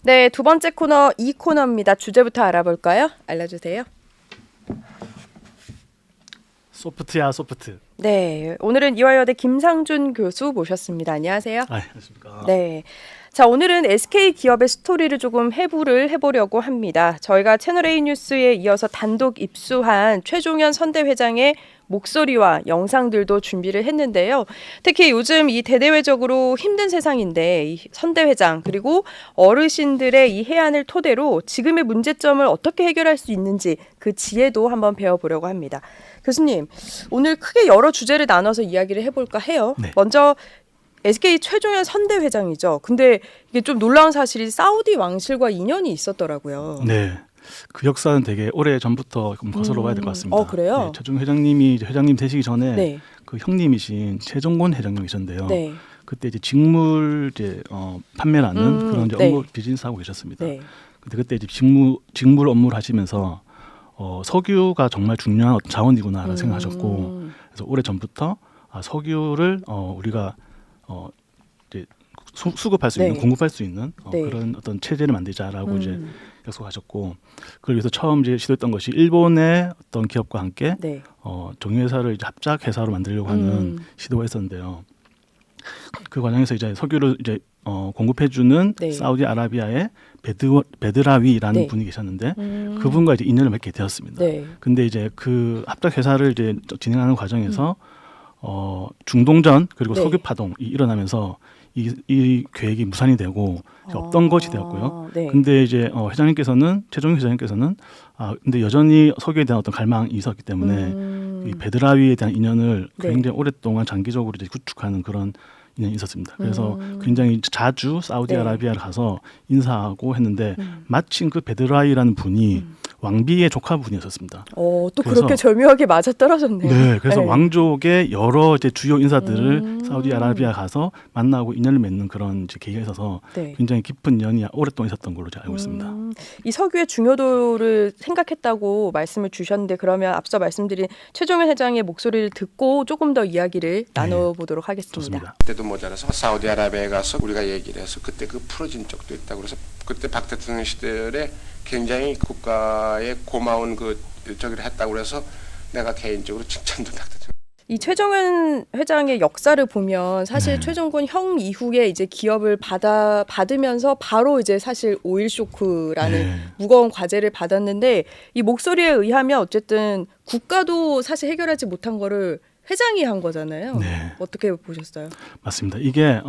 네, 두 번째 코너 이 코너입니다. 주제부터 알아볼까요? 알려주세요. 소프트야 소프트. 네, 오늘은 이화여대 김상준 교수 모셨습니다. 안녕하세요. 안녕하십니까. 네. 자, 오늘은 SK 기업의 스토리를 조금 해부를 해보려고 합니다. 저희가 채널A 뉴스에 이어서 단독 입수한 최종현 선대 회장의 목소리와 영상들도 준비를 했는데요. 특히 요즘 이 대대외적으로 힘든 세상인데 이 선대 회장 그리고 어르신들의 이 해안을 토대로 지금의 문제점을 어떻게 해결할 수 있는지 그 지혜도 한번 배워보려고 합니다. 교수님, 오늘 크게 여러 주제를 나눠서 이야기를 해볼까 해요. 네. 먼저 SK 최종현 선대 회장이죠. 근데 이게 좀 놀라운 사실이 사우디 왕실과 인연이 있었더라고요. 네. 그 역사는 되게 오래 전부터 거슬러 봐야 될 것 같습니다. 그래요? 네, 최종 회장님이 이제 회장님 되시기 전에 네. 그 형님이신 최종곤 회장님이셨는데요. 네. 그때 이제 직물 이제 판매라는 그런 이제 네. 업무 비즈니스 하고 계셨습니다. 네. 근데 그때 이제 직물 업무를 하시면서 석유가 정말 중요한 자원이구나라는 생각하셨고, 그래서 오래 전부터 석유를 우리가 이제 수급할 수 네. 있는 공급할 수 있는 네. 그런 어떤 체제를 만들자라고 이제 약속하셨고, 그걸 위해서 처음 이제 시도했던 것이 일본의 어떤 기업과 함께 네. 정유회사를 이제 합작 회사로 만들려고 하는 시도가 있었는데요. 그 과정에서 이제 석유를 이제 공급해주는 네. 사우디아라비아의 베드라위라는 네. 분이 계셨는데 그분과 이제 인연을 맺게 되었습니다. 네. 근데 이제 그 합작 회사를 이제 진행하는 과정에서 중동전 그리고 네. 석유 파동이 일어나면서 이 계획이 무산이 되고 없던 것이 되었고요. 네. 근데 이제 회장님께서는 최종희 회장님께서는 근데 여전히 석유에 대한 어떤 갈망이 있었기 때문에 이 베드라위에 대한 인연을 네. 굉장히 오랫동안 장기적으로 이제 구축하는 그런 인연이 있었습니다. 그래서 굉장히 자주 사우디아라비아를 가서 인사하고 했는데 마침 그 베드라위라는 분이 왕비의 조카분이었습니다. 또 그래서- 그렇게 절묘하게 맞아 떨어졌네요. 네, 그래서 네. 왕족의 여러 이제 주요 인사들을 사우디아라비아 가서 만나고 인연을 맺는 그런 이제 계기가 있어서 네. 굉장히 깊은 연이 오랫동안 있었던 걸로 제가 알고 있습니다. 이 석유의 중요도를 생각했다고 말씀을 주셨는데 그러면 앞서 말씀드린 최종현 회장의 목소리를 듣고 조금 더 이야기를 나눠보도록 하겠습니다. 좋습니다. 그때도 모자라서 사우디아라비아에 가서 우리가 얘기를 해서 그때 그 풀어진 적도 있다고 그래서 그때 박 대통령 시절에 굉장히 국가에 고마운 그 저기를 했다고 그래서 내가 개인적으로 칭찬도 박 대통령. 이 최종현 회장의 역사를 보면 사실 네. 최종곤 형 이후에 이제 기업을 받으면서 바로 이제 사실 오일 쇼크라는 네. 무거운 과제를 받았는데 이 목소리에 의하면 어쨌든 국가도 사실 해결하지 못한 거를 회장이 한 거잖아요. 네. 어떻게 보셨어요? 맞습니다. 이게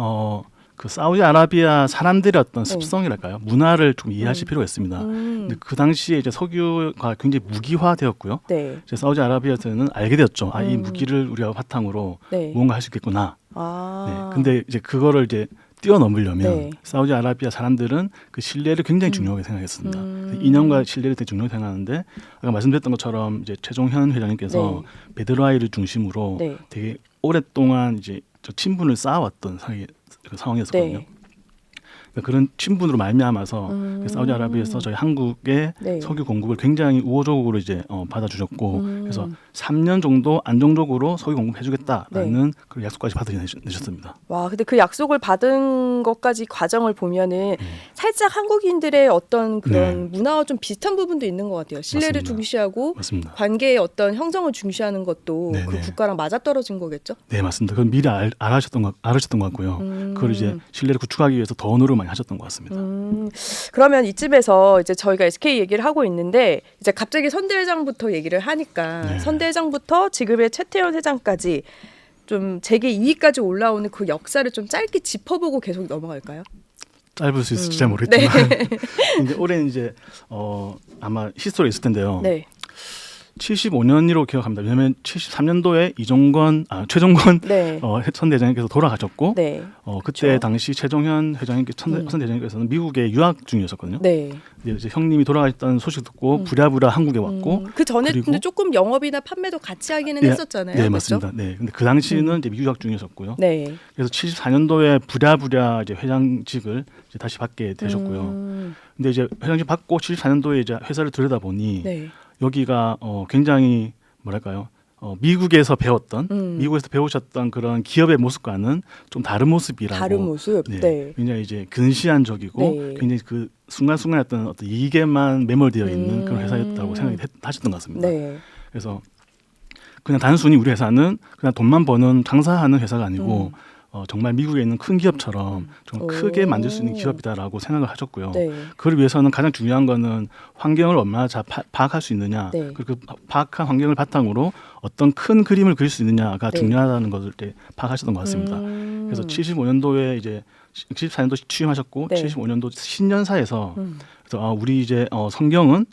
그 사우디아라비아 사람들의 어떤 습성이랄까요, 문화를 좀 이해하실 필요가 있습니다. 근데 그 당시에 이제 석유가 굉장히 무기화되었고요. 네. 이제 사우디아라비아에서는 알게 되었죠. 이 무기를 우리가 바탕으로 네. 무언가 할 수 있겠구나. 아. 네. 근데 이제 그거를 이제 뛰어넘으려면 네. 사우디아라비아 사람들은 그 신뢰를 굉장히 중요하게 생각했습니다. 그래서 인연과 신뢰를 되게 중요하게 생각하는데 아까 말씀드렸던 것처럼 이제 최종현 회장님께서 베드라이를 중심으로 네. 되게 오랫동안 이제 저 친분을 쌓아왔던 상황이었거든요. 네. 그러니까 그런 친분으로 말미암아서 그 사우디아라비아에서 저희 한국의 네. 석유 공급을 굉장히 우호적으로 이제 받아주셨고 그래서 3년 정도 안정적으로 석유 공급해주겠다라는 그런 약속까지 받아내셨습니다. 와, 근데 그 약속을 받은 것까지 과정을 보면은 살짝 한국인들의 어떤 그런 문화와 좀 비슷한 부분도 있는 것 같아요. 신뢰를 맞습니다. 중시하고 맞습니다. 관계의 어떤 형성을 중시하는 것도 네네. 그 국가랑 맞아떨어진 거겠죠? 네, 맞습니다. 그건 미리 알아셨던 것 같고요. 그걸 이제 신뢰를 구축하기 위해서 더 노력을 많이 하셨던 것 같습니다. 그러면 이쯤에서 이제 저희가 SK 얘기를 하고 있는데 이제 갑자기 선대 회장부터 얘기를 하니까 네. 선대 회장부터 지금의 최태원 회장까지 좀 재계 2위까지 올라오는 그 역사를 좀 짧게 짚어보고 계속 넘어갈까요? 짧을 수 있을지 잘 모르겠지만 이제 올해는 이제 아마 히스토리가 있을 텐데요. 네. 75년으로 기억합니다. 왜냐하면 73년도에 최종권 네. 선대장님께서 돌아가셨고 네. 그때 그렇죠. 당시 최종현 선대장님께서는 미국에 유학 중이었거든요. 네. 이제 형님이 돌아가셨다는 소식 듣고 부랴부랴 한국에 왔고 그 전에 그리고- 근데 조금 영업이나 판매도 같이 하기는 네, 했었잖아요. 네, 그렇죠? 맞습니다. 네, 근데 그 당시는 이제 미국 유학 중이셨고요. 네. 그래서 74년도에 부랴부랴 이제 회장직을 이제 다시 받게 되셨고요. 근데 이제 회장직 받고 74년도에 이제 회사를 들여다보니 네. 여기가 굉장히 뭐랄까요, 미국에서 배우셨던 그런 기업의 모습과는 좀 다른 모습이라고. 다른 모습. 네. 네. 굉장히 이제 근시안적이고 네. 굉장히 그 순간순간 어떤 이익에만 매몰되어 있는 그런 회사였다고 생각이 하셨던 것 같습니다. 네. 그래서 그냥 단순히 우리 회사는 그냥 돈만 버는 장사하는 회사가 아니고 정말 미국에 있는 큰 기업처럼 좀 크게 만들 수 있는 기업이다라고 생각을 하셨고요. 네. 그걸 위해서는 가장 중요한 거는 환경을 얼마나 잘 파악할 수 있느냐, 네. 그리고 그 파악한 환경을 바탕으로 어떤 큰 그림을 그릴 수 있느냐가 네. 중요하다는 것을 파악하셨던 것 같습니다. 그래서 75년도에 이제 74년도 취임하셨고 네. 75년도 신년사에서 그래서 우리 이제 성경은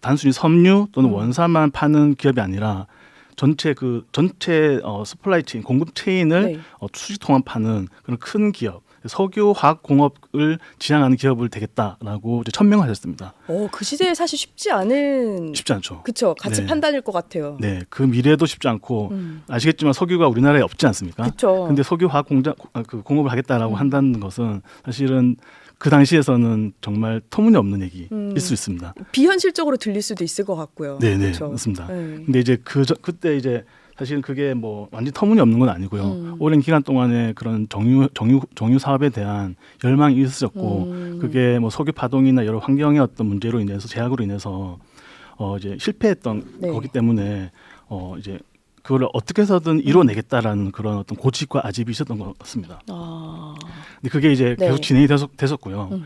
단순히 섬유 또는 원사만 파는 기업이 아니라 전체 서플라이 체인 공급 체인을 네. 수직통합 파는 그런 큰 기업, 석유 화학 공업을 지향하는 기업을 되겠다라고 이제 천명하셨습니다. 그 시대에 사실 쉽지 않죠. 그쵸. 가치 네. 판단일 것 같아요. 네, 그 미래도 쉽지 않고 아시겠지만 석유가 우리나라에 없지 않습니까? 그쵸. 근데 석유 화학 공업을 하겠다라고 한다는 것은 사실은 그 당시에서는 정말 터무니없는 얘기일 수 있습니다. 비현실적으로 들릴 수도 있을 것 같고요. 네네, 그쵸? 맞습니다. 네. 근데 이제 그때 이제 사실은 그게 뭐 완전 터무니없는 건 아니고요. 오랜 기간 동안에 그런 정유 사업에 대한 열망이 있으셨고 그게 뭐 석유 파동이나 여러 환경의 어떤 문제로 인해서 제약으로 인해서 이제 실패했던 네. 거기 때문에 이제 그걸 어떻게 해서든 이뤄내겠다라는 그런 어떤 고집과 아집이 있었던 것 같습니다. 근데 그게 이제 네. 계속 진행이 됐었고요.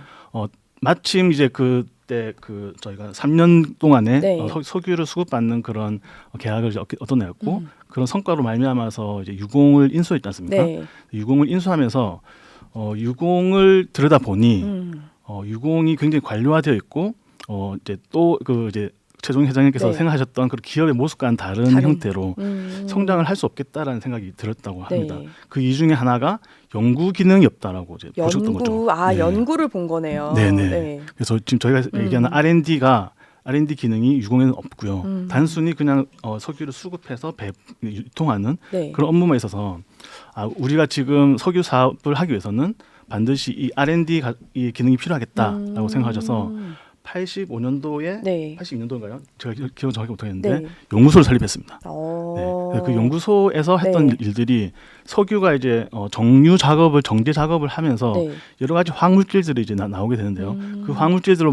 마침 이제 그때 저희가 3년 동안에 네. 석유를 수급받는 그런 계약을 이제 얻어내었고 그런 성과로 말미암아서 이제 유공을 인수했지 않습니까? 네. 유공을 인수하면서 유공을 들여다 보니 유공이 굉장히 관료화되어 있고 이제 또 이제 최종 회장님께서 네. 생각하셨던 그 기업의 모습과는 다른 형태로 성장을 할 수 없겠다라는 생각이 들었다고 합니다. 네. 그 이 중에 하나가 연구 기능이 없다라고 이제 보셨던 거죠. 네. 연구를 본 거네요. 네네. 네. 그래서 지금 저희가 얘기하는 R&D 기능이 유공에는 없고요. 단순히 그냥 석유를 수급해서 유통하는 네. 그런 업무만 있어서 우리가 지금 석유 사업을 하기 위해서는 반드시 이 R&D 이 기능이 필요하겠다라고 생각하셔서 85년도에 네. 82년도인가요? 제가 기억 정확히 못하겠는데 네. 연구소를 설립했습니다. 네. 그 연구소에서 했던 네. 일들이 석유가 이제 정제 작업을 하면서 네. 여러 가지 화학물질들이 이제 나오게 되는데요. 그 화학물질을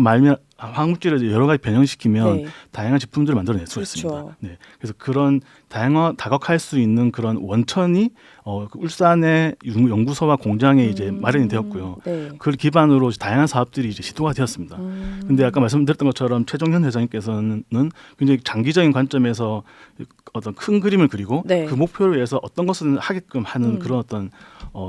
여러 가지 변형시키면 네. 다양한 제품들을 만들어낼 수가 그렇죠. 있습니다. 네. 그래서 그런 다각할 수 있는 그런 원천이 그 울산의 연구소와 공장에 이제 마련이 되었고요. 네. 그걸 기반으로 다양한 사업들이 이제 시도가 되었습니다. 근데 아까 말씀드렸던 것처럼 최종현 회장님께서는 굉장히 장기적인 관점에서 어떤 큰 그림을 그리고 네. 그 목표를 위해서 어떤 것을 하게끔 하는 그런 어떤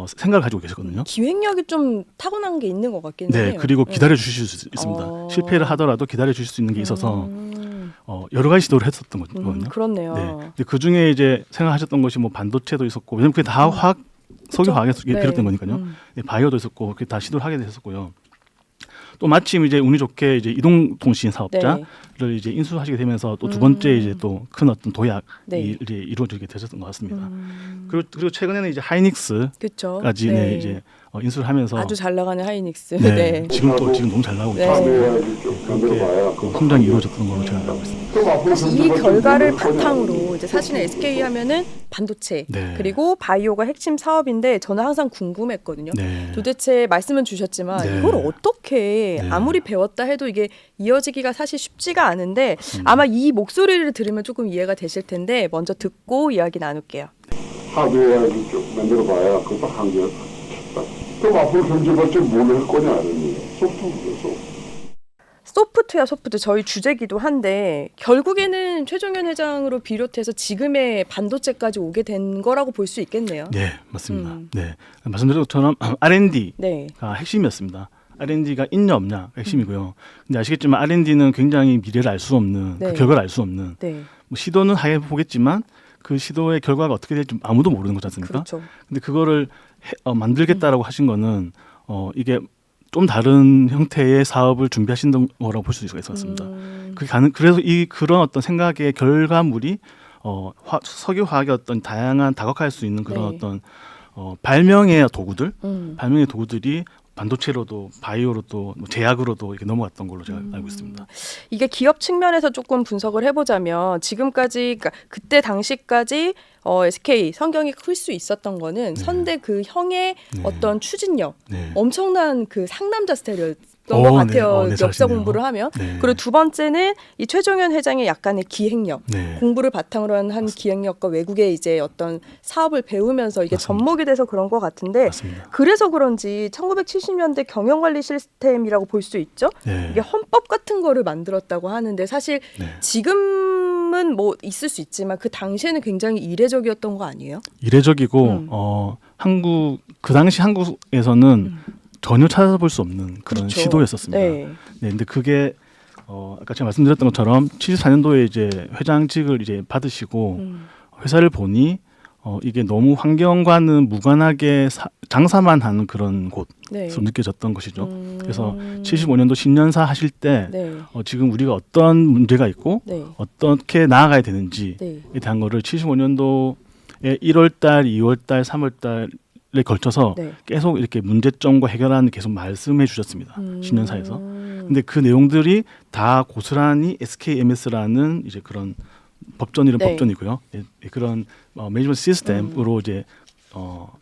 생각을 가지고 계셨거든요. 기획력이 좀 타고난 게 있는 것 같긴 해요. 네, 그리고 기다려 주실 수 있습니다. 실패를 하더라도 기다려 주실 수 있는 게 있어서 여러 가지 시도를 했었던 거거든요. 그렇네요. 네. 근데 그 중에 이제 생각하셨던 것이 뭐 반도체도 있었고, 왜냐면 그게 다 석유 화학에서 네. 비롯된 거니까요. 네, 바이오도 있었고, 그게 다 시도를 하게 됐었고요. 또 마침 이제 운이 좋게 이제 이동통신 사업자를 이제 인수하시게 되면서 또 두 번째 이제 또 큰 어떤 도약이 네. 이제 이루어지게 되셨던 것 같습니다. 그리고 최근에는 이제 하이닉스까지 그렇죠. 네, 이제 인수를 하면서 아주 잘 나가는 하이닉스. 네, 네. 지금 너무 잘 나오고 네. 있습니다. 그렇게 성장이 이루어졌던 걸로 제가 알고 있습니다. 사실 이 결과를 바탕으로 이제 사실은 SK 하면은 반도체 네. 그리고 바이오가 핵심 사업인데 저는 항상 궁금했거든요. 네. 도대체 말씀은 주셨지만 네. 이걸 어떻게 네. 아무리 배웠다 해도 이게 이어지기가 사실 쉽지가 않은데 아마 이 목소리를 들으면 조금 이해가 되실 텐데 먼저 듣고 이야기 나눌게요. 하드웨어를 쭉 만들어봐야 그것도 한계가 다 그럼 앞으로 경제발전 뭘 할 거냐 아니에요. 소프트웨어에서. 소프트야 소프트 저희 주제기도 한데 결국에는 최종현 회장으로 비롯해서 지금의 반도체까지 오게 된 거라고 볼 수 있겠네요. 네, 맞습니다. 네, 말씀드린 것처럼 R&D가 네. 핵심이었습니다. R&D가 있냐 없냐 핵심이고요. 근데 아시겠지만 R&D는 굉장히 미래를 알 수 없는 네. 그 결과를 알 수 없는 네. 뭐 시도는 해보겠지만 그 시도의 결과가 어떻게 될지 아무도 모르는 거지 않습니까? 그렇죠. 근데 그거를 만들겠다라고 하신 거는 이게 좀 다른 형태의 사업을 준비하신 거라고 볼 수 있었습니다. 그래서 그런 어떤 생각의 결과물이 석유 화학의 어떤 다양한 다각화할 수 있는 그런 네. 어떤 발명의 도구들이 반도체로도 바이오로도 뭐 제약으로도 이렇게 넘어갔던 걸로 제가 알고 있습니다. 이게 기업 측면에서 조금 분석을 해보자면 지금까지 그러니까 그때 당시까지 SK 성경이 클 수 있었던 거는 선대 그 형의 네. 어떤 추진력, 네. 엄청난 그 상남자 스타일이었던 것 같아요. 네, 역사 잘하시네요. 공부를 하면. 네. 그리고 두 번째는 이 최종현 회장의 약간의 기획력, 네. 공부를 바탕으로 한 기획력과 외국의 이제 어떤 사업을 배우면서 이게 맞습니다. 접목이 돼서 그런 것 같은데 맞습니다. 그래서 그런지 1970년대 경영관리 시스템이라고 볼 수 있죠. 네. 이게 헌법 같은 거를 만들었다고 하는데 사실 네. 지금은 뭐 있을 수 있지만 그 당시에는 굉장히 이례적이었던 거 아니에요? 이례적이고 한국 그 당시 한국에서는 전혀 찾아볼 수 없는 그런 그렇죠. 시도였었습니다. 네. 네, 근데 그게 아까 제가 말씀드렸던 것처럼 74년도에 이제 회장직을 이제 받으시고 회사를 보니 이게 너무 환경과는 무관하게 장사만 하는 그런 곳으로 네. 느껴졌던 것이죠. 그래서 75년도 신년사 하실 때 네. 지금 우리가 어떤 문제가 있고 네. 어떻게 나아가야 되는지에 네. 대한 거를 75년도에 1월달, 2월달, 3월달에 걸쳐서 네. 계속 이렇게 문제점과 해결안을 계속 말씀해 주셨습니다. 신년사에서. 근데 그 내용들이 다 고스란히 SKMS라는 이제 그런 법전이란 네. 법전이고요. 그런 매니지먼트 시스템으로 이제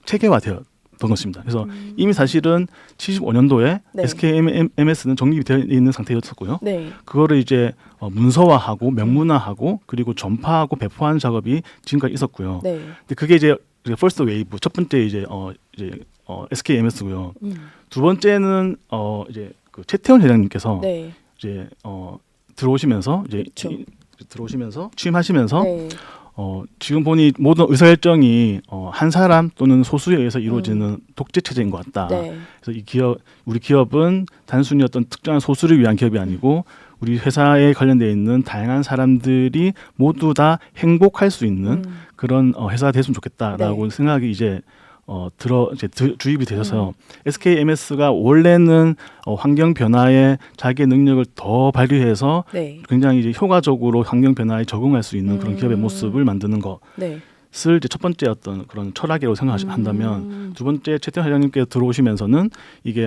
체계화되었던 것입니다. 그래서 이미 사실은 75년도에 네. SKMS는 정립이 되어 있는 상태였었고요. 네. 그거를 이제 문서화하고 명문화하고 그리고 전파하고 배포하는 작업이 지금까지 있었고요. 네. 근데 그게 이제 퍼스트 웨이브 첫 번째 이제 SKMS고요. 두 번째는 이제 그 최태원 회장님께서 네. 이제 들어오시면서 이제 그렇죠. 들어오시면서 취임하시면서 네. 지금 보니 모든 의사결정이 한 사람 또는 소수에 의해서 이루어지는 독재 체제인 것 같다. 네. 그래서 우리 기업은 단순히 어떤 특정한 소수를 위한 기업이 아니고 우리 회사에 관련되어 있는 다양한 사람들이 모두 다 행복할 수 있는 그런 회사가 됐으면 좋겠다라고 네. 생각이 이제 주입이 되셔서 SKMS가 원래는 환경 변화에 자기의 능력을 더 발휘해서 네. 굉장히 이제 효과적으로 환경 변화에 적응할 수 있는 그런 기업의 모습을 만드는 것을 네. 이제 첫 번째 어떤 그런 철학이라고 생각한다면 두 번째 최태원 회장님께서 들어오시면서는 이게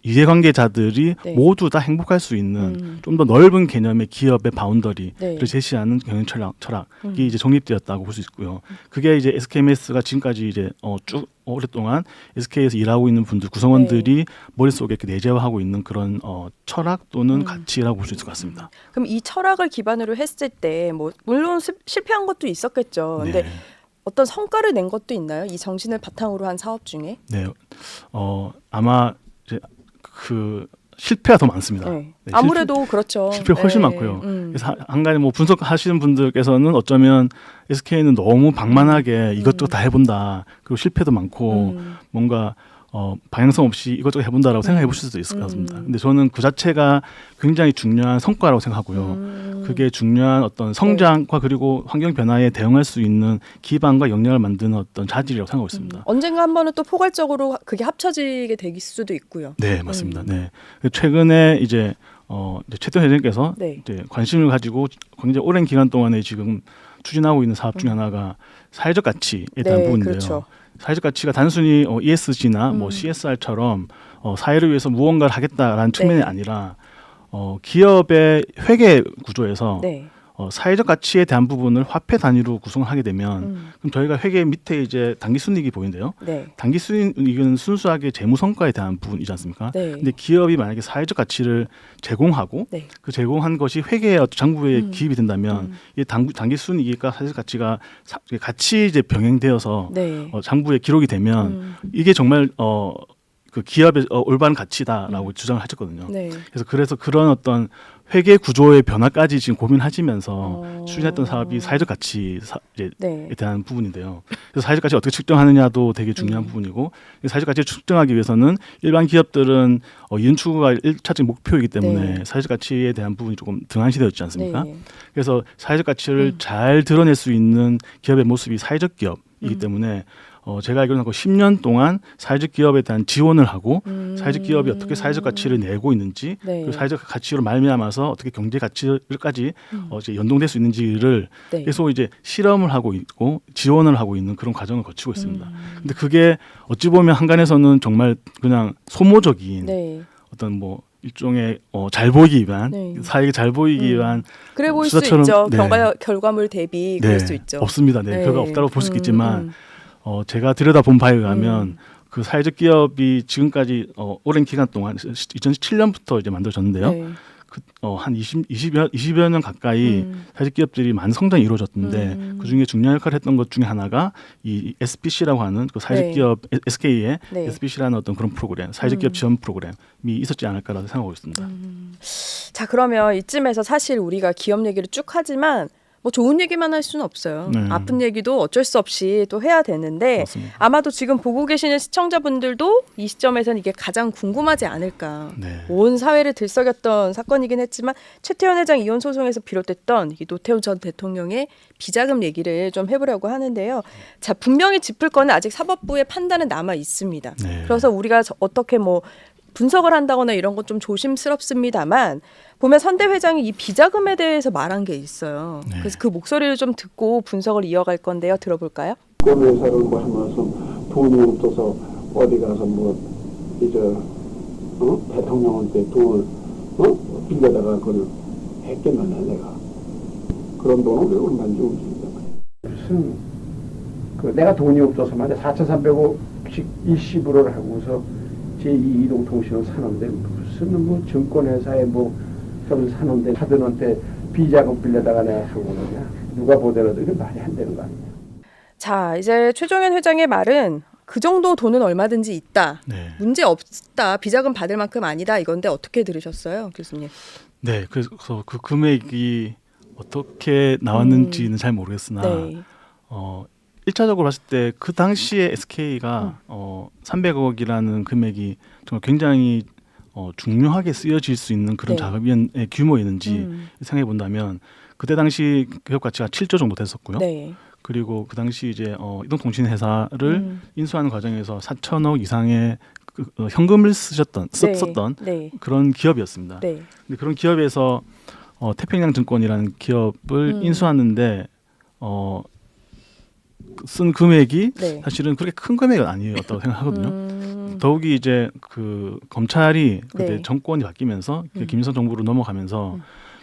이해관계자들이 네. 모두 다 행복할 수 있는 좀 더 넓은 개념의 기업의 바운더리를 네. 제시하는 경영 철학이 이제 정립되었다고 볼 수 있고요. 그게 이제 SKMS가 지금까지 이제 쭉 오랫동안 SK에서 일하고 있는 분들 구성원들이 머릿속에 이렇게 내재화하고 있는 그런 철학 또는 가치라고 볼 수 있을 것 같습니다. 그럼 이 철학을 기반으로 했을 때 뭐 물론 실패한 것도 있었겠죠. 근데 네. 어떤 성과를 낸 것도 있나요? 이 정신을 바탕으로 한 사업 중에? 네, 아마 이제 그 실패가 더 많습니다. 네. 네, 아무래도 그렇죠. 실패 훨씬 네. 많고요. 그래서 한 가지 뭐 분석하시는 분들께서는 어쩌면 SK는 너무 방만하게 이것저것 다 해본다. 그리고 실패도 많고 뭔가 방향성 없이 이것저것 해본다라고 생각해 보실 수도 있을 것 같습니다. 근데 저는 그 자체가 굉장히 중요한 성과라고 생각하고요. 그게 중요한 어떤 성장과 그리고 환경 변화에 대응할 수 있는 기반과 역량을 만드는 어떤 자질이라고 생각하고 있습니다. 언젠가 한 번은 또 포괄적으로 그게 합쳐지게 될 수도 있고요. 네, 맞습니다. 네. 최근에 이제 최태원 회장님께서 네. 이제 관심을 가지고 굉장히 오랜 기간 동안에 지금 추진하고 있는 사업 중에 하나가 사회적 가치에 대한 네, 부분인데요. 그렇죠. 사회적 가치가 단순히 ESG나 뭐 CSR처럼 사회를 위해서 무언가를 하겠다라는 측면이 네. 아니라 기업의 회계 구조에서 네. 사회적 가치에 대한 부분을 화폐 단위로 구성을 하게 되면 그럼 저희가 회계 밑에 이제 당기순이익이 보이는데요. 네. 당기순이익은 순수하게 재무 성과에 대한 부분이지 않습니까? 네. 근데 기업이 만약에 사회적 가치를 제공하고 네. 그 제공한 것이 회계의 장부에 기입이 된다면 이 당기순이익과 사회적 가치가 같이 이제 병행되어서 네. 장부에 기록이 되면 이게 정말 그 기업의 올바른 가치다라고 주장을 하셨거든요. 네. 그래서 그런 어떤 회계 구조의 변화까지 지금 고민하시면서 추진했던 사업이 사회적 가치에 네. 대한 부분인데요. 그래서 사회적 가치 어떻게 측정하느냐도 되게 중요한 부분이고 사회적 가치를 측정하기 위해서는 일반 기업들은 이윤 추구가 1차적인 목표이기 때문에 네. 사회적 가치에 대한 부분이 조금 등한시되어 있지 않습니까? 네. 그래서 사회적 가치를 잘 드러낼 수 있는 기업의 모습이 사회적 기업이기 때문에 제가 알기로는 10년 동안 사회적 기업에 대한 지원을 하고 사회적 기업이 어떻게 사회적 가치를 내고 있는지 네. 그 사회적 가치로 말미암아서 어떻게 경제 가치까지 이제 연동될 수 있는지를 네. 계속 이제 실험을 하고 있고 지원을 하고 있는 그런 과정을 거치고 있습니다. 근데 그게 어찌 보면 한간에서는 정말 그냥 소모적인 네. 어떤 뭐 일종의 잘 보이기 위한 네. 사회에 잘 보이기 위한 그래 보일 수 수사처럼- 있죠. 네. 결과물 대비 그럴 수 있죠. 없습니다. 네, 네. 별거 없다고 볼 수 있겠지만 제가 들여다본 바에 의하면 그 사회적 기업이 지금까지 오랜 기간 동안 2017년부터 이제 만들어졌는데요. 네. 한 20여 년 가까이 사회적 기업들이 많은 성장이 이루어졌는데 그중에 중요한 역할을 했던 것 중에 하나가 이 SPC라고 하는 그 사회적 네. 기업 SK의 네. SPC라는 어떤 그런 프로그램, 사회적 기업 지원 프로그램이 있었지 않을까라고 생각하고 있습니다. 자, 그러면 이쯤에서 사실 우리가 기업 얘기를 쭉 하지만 뭐 좋은 얘기만 할 수는 없어요. 네. 아픈 얘기도 어쩔 수 없이 또 해야 되는데 맞습니다. 아마도 지금 보고 계시는 시청자분들도 이 시점에서는 이게 가장 궁금하지 않을까. 네. 온 사회를 들썩였던 사건이긴 했지만 최태원 회장 이혼 소송에서 비롯됐던 이 노태우 전 대통령의 비자금 얘기를 좀 해보려고 하는데요. 자, 분명히 짚을 거는 아직 사법부의 판단은 남아 있습니다. 네. 그래서 우리가 어떻게 뭐 분석을 한다거나 이런 건 좀 조심스럽습니다만 보면 선대 회장이 이 비자금에 대해서 말한 게 있어요. 네. 그래서 그 목소리를 좀 듣고 분석을 이어갈 건데요. 들어볼까요? 그 회사를 뭐 하면서 돈이 없어서 어디 가서 뭐 이제 대통령한테 돈을 빌려다가 그걸 했겠느냐 내가. 그런 돈은 왜 얼마인지 움직인단 말이야. 무슨 그 내가 돈이 없어서 말이야 4,300억씩 일시불을 하고서 제2이동통신을 사는데 무슨 뭐 증권회사에 뭐 그걸 사는데 하드한테 비자금 빌려다가 내가 한 거냐. 누가 보더라도 이게 말이 안 되는 거 아니냐. 자, 이제 최종현 회장의 말은 그 정도 돈은 얼마든지 있다. 네. 문제 없다. 비자금 받을 만큼 아니다. 이건데 어떻게 들으셨어요, 교수님? 네, 그래서 그 금액이 어떻게 나왔는지는 잘 모르겠으나 네. 1차적으로 봤을 때 그 당시에 SK가 300억이라는 금액이 정말 굉장히 중요하게 쓰여질 수 있는 그런 네. 자금의 규모였는지 생각해 본다면 그때 당시 기업 가치가 7조 정도 됐었고요. 네. 그리고 그 당시 이제 이동통신 회사를 인수하는 과정에서 4천억 이상의 현금을 썼던 네. 그런 기업이었습니다. 네. 근데 그런 기업에서 태평양 증권이라는 기업을 인수하는데 쓴 금액이 네. 사실은 그렇게 큰 금액은 아니었다고 생각하거든요. 더욱이 이제 그 검찰이 그때 네. 정권이 바뀌면서 김일성 정부로 넘어가면서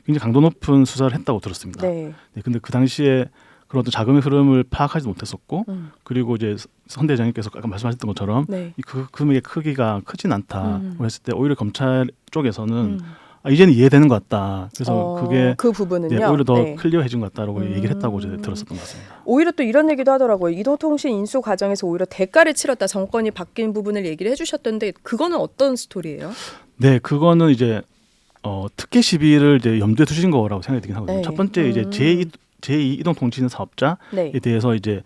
굉장히 강도 높은 수사를 했다고 들었습니다. 네. 네, 근데 그 당시에 그런 어떤 자금의 흐름을 파악하지 못했었고 그리고 이제 선 대장님께서 아까 말씀하셨던 것처럼 네. 그 금액의 크기가 크진 않다고 했을 때 오히려 검찰 쪽에서는 이제는 이해되는 것 같다. 그래서 그게 그 부분은요. 네, 오히려 더 네. 클리어해진 것 같다라고 얘기를 했다고 이제 들었었던 것 같습니다. 오히려 또 이런 얘기도 하더라고요. 이동통신 인수 과정에서 오히려 대가를 치렀다. 정권이 바뀐 부분을 얘기를 해주셨던데 그거는 어떤 스토리예요? 네, 그거는 이제 특혜 시비를 이제 염두에 두신 거라고 생각이 들긴 하거든요. 네. 첫 번째 이제 제2 이동통신 사업자에 네. 대해서 이제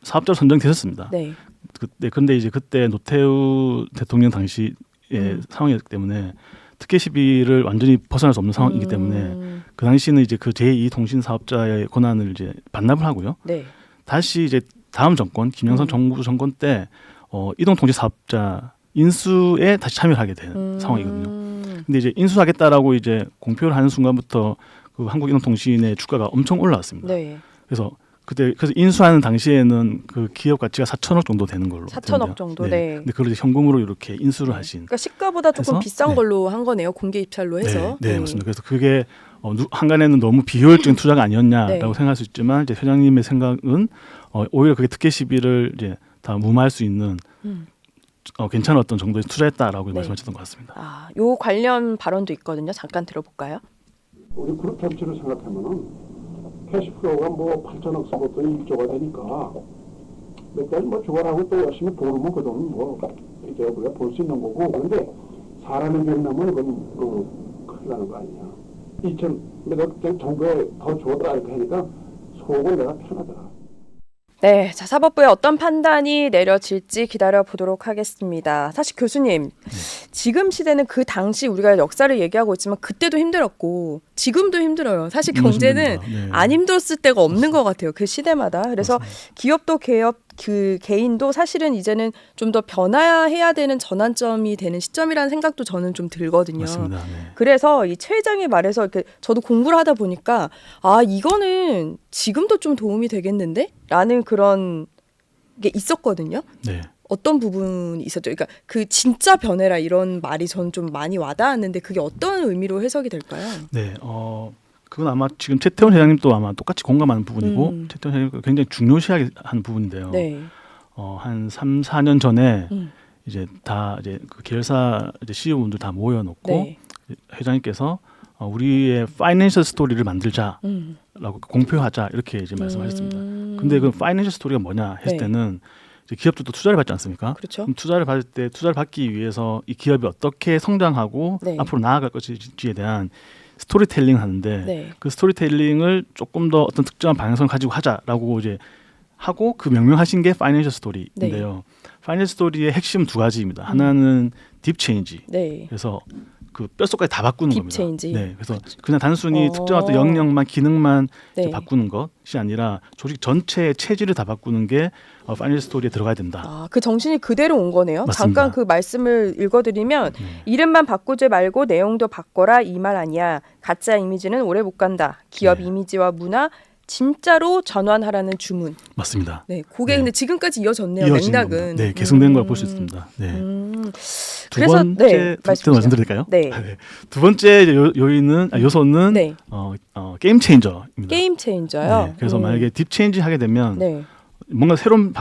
사업자로 선정되셨습니다. 네. 근데 이제 그때 노태우 대통령 당시의 상황이었기 때문에 특혜 시비를 완전히 벗어날 수 없는 상황이기 때문에 그 당시는 이제 그 제2 통신 사업자의 권한을 이제 반납을 하고요. 네. 다시 이제 다음 정권 김영삼 정부 정권 때 이동통신 사업자 인수에 다시 참여를 하게 된 상황이거든요. 근데 이제 인수하겠다라고 이제 공표를 하는 순간부터 그 한국이동통신의 주가가 엄청 올라왔습니다. 네. 그래서 그래서 인수하는 당시에는 그 기업 가치가 4천억 정도 되는 걸로. 4천억 정도. 네. 근데 그걸 이제 현금으로 이렇게 인수를 하신. 그러니까 시가보다 조금 해서? 비싼 네. 걸로 한 거네요. 공개 입찰로 해서. 네, 맞습니다. 그래서 그게 한간에는 너무 비효율적인 투자가 아니었냐라고 네. 생각할 수 있지만 이제 회장님의 생각은 오히려 그게 특혜 시비를 이제 다 무마할 수 있는 괜찮은 어떤 정도의 투자했다라고 네. 말씀하셨던 것 같습니다. 아, 요 관련 발언도 있거든요. 잠깐 들어볼까요? 우리 그룹 전체를 생각하면은 캐시플로우가 뭐 8천억 쓰고 또 1조가 되니까 몇 가지 뭐 조언하고 또 열심히 보르면 그 돈은 뭐 이제 우리가 볼 수 있는 거고 그런데 사람의 경험은 이건 큰일 나는 거 아니야. 2천 내가 그냥 정부에 더 줘라 이렇게 하니까 속은 내가 편하더라. 네, 자 사법부의 어떤 판단이 내려질지 기다려 보도록 하겠습니다. 사실 교수님, 지금 시대는 그 당시 우리가 역사를 얘기하고 있지만 그때도 힘들었고 지금도 힘들어요. 사실 경제는 네. 안 힘들었을 때가 없는 것 같아요. 그 시대마다. 그래서 맞습니다. 기업도 그 개인도 사실은 이제는 좀 더 변화해야 되는 전환점이 되는 시점이라는 생각도 저는 좀 들거든요. 맞습니다. 네. 그래서 이 최 회장의 말에서 이렇게 저도 공부를 하다 보니까 아 이거는 지금도 좀 도움이 되겠는데? 라는 그런 게 있었거든요. 네. 어떤 부분이 있었죠? 그러니까 그 진짜 변해라 이런 말이 전 좀 많이 와닿았는데 그게 어떤 의미로 해석이 될까요? 네. 그건 아마 지금 최태원 회장님도 아마 똑같이 공감하는 부분이고 최태원 회장님 굉장히 중요시하게 하는 부분인데요. 네. 한 3, 4년 전에 음. 이제 다 이제 그 계열사 이제 CEO분들 다 모여놓고 네. 회장님께서 우리의 파이낸셜 스토리를 만들자라고 음. 공표하자 이렇게 이제 말씀하셨습니다. 근데 그 파이낸셜 스토리가 뭐냐 했을 네. 때는 이제 기업들도 투자를 받지 않습니까? 그렇죠. 그럼 투자를 받을 때 투자를 받기 위해서 이 기업이 어떻게 성장하고 네. 앞으로 나아갈 것인지에 대한 스토리텔링을 하는데 네. 그 스토리텔링을 조금 더 어떤 특정한 방향성을 가지고 하자라고 이제 하고 그 명명하신 게 파이낸셜 스토리인데요. 파이낸셜 스토리의 핵심은 두 가지입니다. 하나는 딥 체인지. 네. 그래서 그 뼛속까지 다 바꾸는 딥 겁니다. 체인지. 네, 그래서 그냥 단순히 어. 특정한 어떤 영역만 기능만 네. 이제 바꾸는 것이 아니라 조직 전체의 체질을 다 바꾸는 게 파이낸셜 스토리에 들어가야 된다. 아, 그 정신이 그대로 온 거네요. 맞습니다. 잠깐 그 말씀을 읽어드리면 이름만 바꾸지 말고 내용도 바꿔라 이 말 아니야. 가짜 이미지는 오래 못 간다. 기업 네. 이미지와 문화 진짜로 전환하라는 주문. 맞습니다. 네, 그게 네. 근데 지금까지 이어졌네요. 이어진 맥락은. 겁니다. 네, 계속된 걸 볼 수 있습니다. 네. 두 두 번째 네, 말씀드릴까요? 네. 두 번째 이제 요소는 네. 게임 체인저입니다. 게임 체인저요. 네, 그래서 만약에 딥 체인지 하게 되면 네, 뭔가 새로운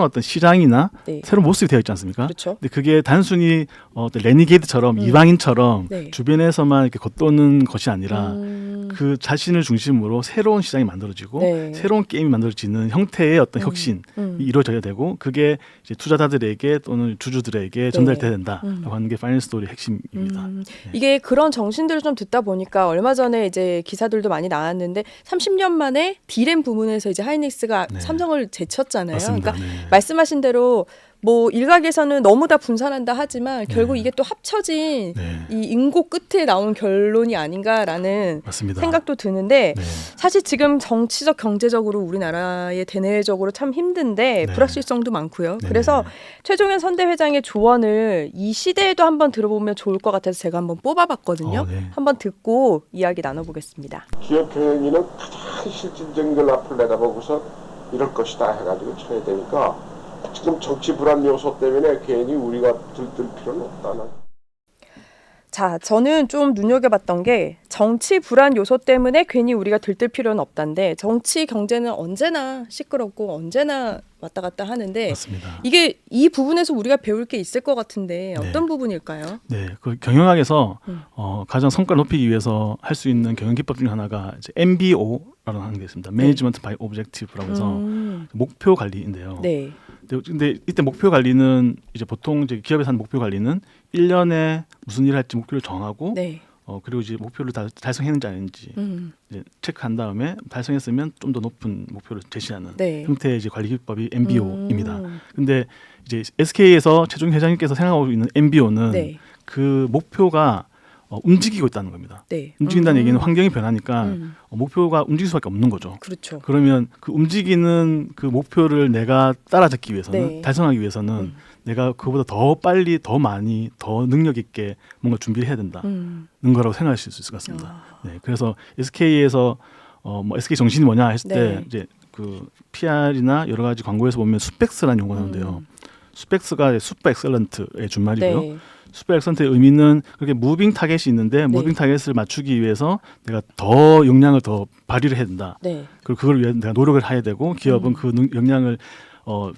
어떤 시장이나 네. 새로운 모습이 되어 있지 않습니까? 그렇죠. 근데 그게 단순히 어떤 레니게이드처럼 이방인처럼 네. 주변에서만 이렇게 겉도는 것이 아니라 음, 그 자신을 중심으로 새로운 시장이 만들어지고 네. 새로운 게임이 만들어지는 형태의 어떤 혁신이 이루어져야 되고 그게 이제 투자자들에게 또는 주주들에게 전달돼야 된다라고 하는 게 파이낸셜 스토리의 핵심입니다. 이게 그런 정신들을 좀 듣다 보니까 얼마 전에 이제 기사들도 많이 나왔는데 30년 만에 D램 부문에서 이제 하이닉스가 네. 삼성을 제쳤잖아요. 맞습니다. 그러니까 네. 말씀하신 대로 뭐 일각에서는 너무 다 분산한다 하지만 결국 이게 또 합쳐진 네. 이 인고 끝에 나온 결론이 아닌가라는 맞습니다. 생각도 드는데 네. 사실 지금 정치적 경제적으로 우리나라의 대내적으로 참 힘든데 네. 불확실성도 많고요. 네네. 그래서 최종현 선대회장의 조언을 이 시대에도 한번 들어보면 좋을 것 같아서 제가 한번 뽑아봤거든요. 네. 한번 듣고 이야기 나눠보겠습니다. 기업 경영인은 가장 실질적인 걸 앞을 내다보고서 이럴 것이다 해가지고 쳐야 되니까 지금 정치 불안 요소 때문에 괜히 우리가 들뜰 필요는 없다. 자, 저는 좀 눈여겨봤던 게 정치 불안 요소 때문에 괜히 우리가 들뜰 필요는 없다인데 정치 경제는 언제나 시끄럽고 언제나 왔다 갔다 하는데 맞습니다. 이게 이 부분에서 우리가 배울 게 있을 것 같은데 어떤 네. 부분일까요? 네, 그 경영학에서 가장 성과를 높이기 위해서 할 수 있는 경영 기법 중에 하나가 이제 MBO라는 하는 게 있습니다. Management by Objective라고 해서 목표 관리인데요. 네. 근데 이때 목표 관리는 이제 보통 이제 기업에서 하는 목표 관리는 1년에 무슨 일을 할지 목표를 정하고 네. 그리고 이제 목표를 달성했는지 아닌지 이제 체크한 다음에 달성했으면 좀 더 높은 목표를 제시하는 네. 형태의 이제 관리 기법이 MBO입니다. 근데 이제 SK에서 최종 회장님께서 생각하고 있는 MBO는 네. 그 목표가 움직이고 있다는 겁니다. 네. 움직인다는 얘기는 환경이 변하니까 목표가 움직일 수밖에 없는 거죠. 그렇죠. 그러면 그 움직이는 그 목표를 내가 따라잡기 위해서는 네. 달성하기 위해서는 내가 그보다 더 빨리 더 많이 더 능력 있게 뭔가 준비를 해야 된다는 거라고 생각하실 수 있을 것 같습니다. 네, 그래서 SK에서 뭐 SK 정신이 뭐냐 했을 때 네. 이제 그 PR이나 여러 가지 광고에서 보면 수펙스라는 용어가 나오는데요. 수펙스가 슈퍼 엑셀런트의 준말이고요. 네. 슈퍼 엑셀런트의 의미는 그렇게 무빙 타겟이 있는데 무빙 타겟을 맞추기 위해서 내가 더 역량을 더 발휘를 해야 된다. 네. 그리고 그걸 위해 내가 노력을 해야 되고 기업은 그 역량을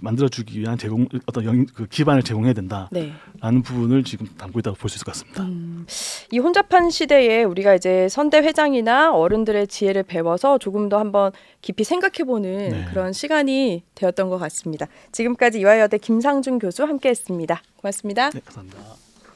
만들어주기 위한 그 기반을 제공해야 된다라는 네. 부분을 지금 담고 있다고 볼 수 있을 것 같습니다. 이 혼잡한 시대에 우리가 이제 선대 회장이나 어른들의 지혜를 배워서 조금 더 한번 깊이 생각해보는 네. 그런 시간이 되었던 것 같습니다. 지금까지 이화여대 김상준 교수 함께했습니다. 고맙습니다. 네, 감사합니다.